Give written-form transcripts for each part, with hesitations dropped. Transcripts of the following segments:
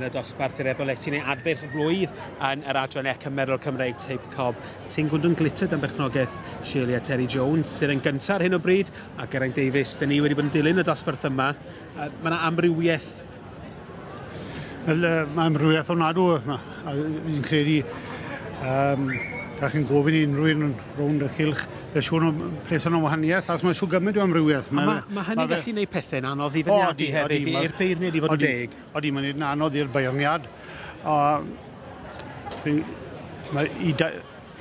y dosbarth i'r Eboles neu adferch blwydd yn yr adran ec Merlod Cymreig teip cob. Ti'n gwnd yn glittered am berchnogaeth Shirley a Terry Jones sydd yn gyntaf ar hyn o bryd a Geraint Davies. Dyn ni wedi bod yn dilyn y dosbarth yma. Mae yna amrywiaeth. Wel, mae amrywiaeth o'n adw yma. Fi'n credu da chi'n gofyn i unrhyw un rownd y cylch siŵr o'n ples o'n wahaniaeth, ac mae'n siŵr gymaint o amrywiaeth. Mae hynny gallu gwneud pethau'n anodd i fyniadu hefyd, i'r beirniad i fod yn deg. Odi, mae'n gwneud yn anodd i'r beirniad.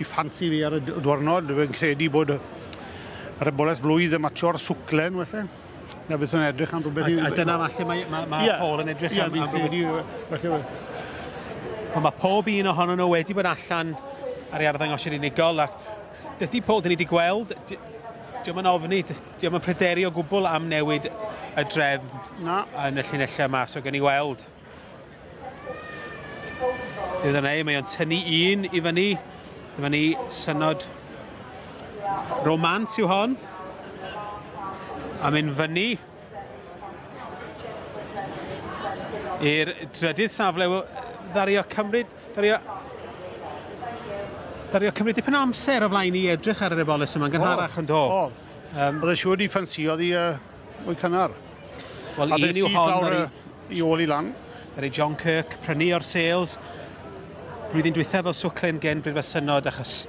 I ffansi fi ar y diwrnod, fi'n credu bod yr Eboles Blwydd yn matio'r swclen, felly. Na beth yn edrych am rhywbeth. A dyna falle mae Paul yn edrych am rhywbeth. Mae pob un ohonyn nhw wedi bod allan ar ei arddangosir unigol, ac dydy Paul, dyn ni wedi gweld, diolch yn ofni, diolch yn pryderu o gwbl am newid y drefn yn y llinellau yma, so gen i weld. Bydd yna, mae o'n tynnu un i fyny, dyma ni synod romans yw hon, a mynd fyny i'r drydydd safle, ddario cymryd dipyn o amser o flaen i edrych ar yr Eboles yma'n gynharach yn do. Oedd e siŵr i ffansiodd i o'i cynnar. Wel, un yw hon i ôl i lan. Ddaru John Kirk prynu o'r sales. Blwyddyn dwythaf fel swclen gen bryd synod achos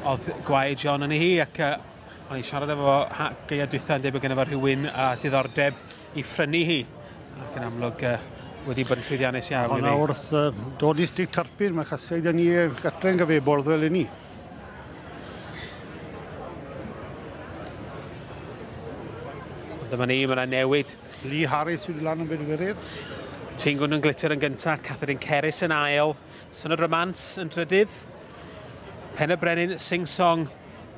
oedd gwaed John yn hi ac o'n i'n siarad efo geia dwythaf yn debyg gen efo rhywun a diddordeb i phrynu hi. Ac yn amlwg wedi bod yn llwyddiannus iawn. Honna wrth dod i stig tarpur, mae chasiaid yn ni gatre'n gyfebordd fel un ni. Dyma ni, mae yna newid. Lee Harris wedi lan yn bedwerydd. Tingun yn glitter yn gyntaf, Catherine Cerys yn ail, Synod Romans yn drydydd, Pen y Brenin Sing-Song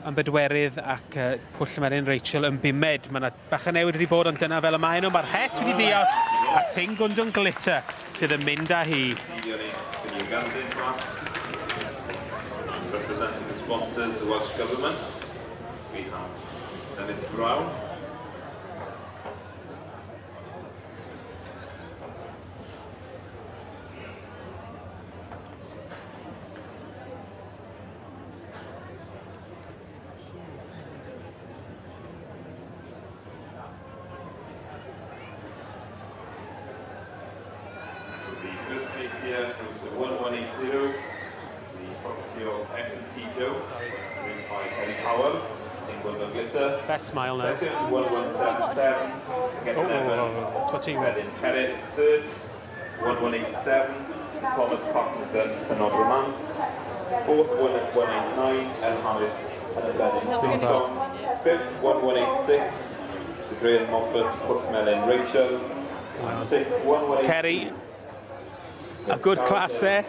yn bedwerydd ac Pwll Melyn Rachel yn bumed. Mae yna bach yn newid wedi bod ond dyna fel y mae nhw. Mae'r het wedi diosg a Tingun yn glitter sydd yn mynd â hi. Representing the sponsors, the Welsh Government, we have Stenith Brown. Here goes to 1180, the property of S&T Jones, written by Terry Powell, Tingun and Glitter. Best smile now. Second, 1177, Second Evans, Redin Cerys. Third, 1187, Thomas Parkinson, Synod Romance. Fourth, 1189, El Harris and Benning Sing-Song. Fifth, 1186, Sir Graham Moffat, Pwll Melyn Rachel. And sixth, 1188. Kerry. A good class there.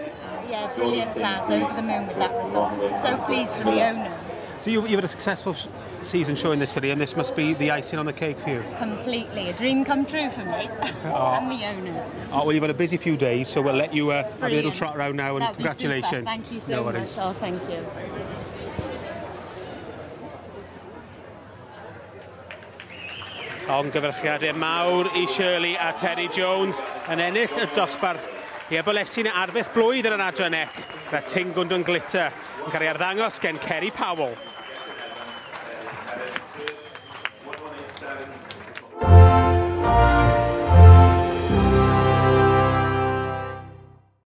Yeah, brilliant class, over the moon with that result. So pleased for the owners. So you've had a successful season showing this video and this must be the icing on the cake for you? Completely, a dream come true for me and the owners. Oh, well, you've had a busy few days, so we'll let you have a little trot around now and That'd congratulations. Thank you so much. Oh, thank you. Gyfrchiadau mawr i Shirley a Terry Jones yn ennill y dosbarth i Ebolesin arfech blwydd yn yr adran ec. Mae Tingun yn glitter yn cael ei arddangos gen Kerry Powell.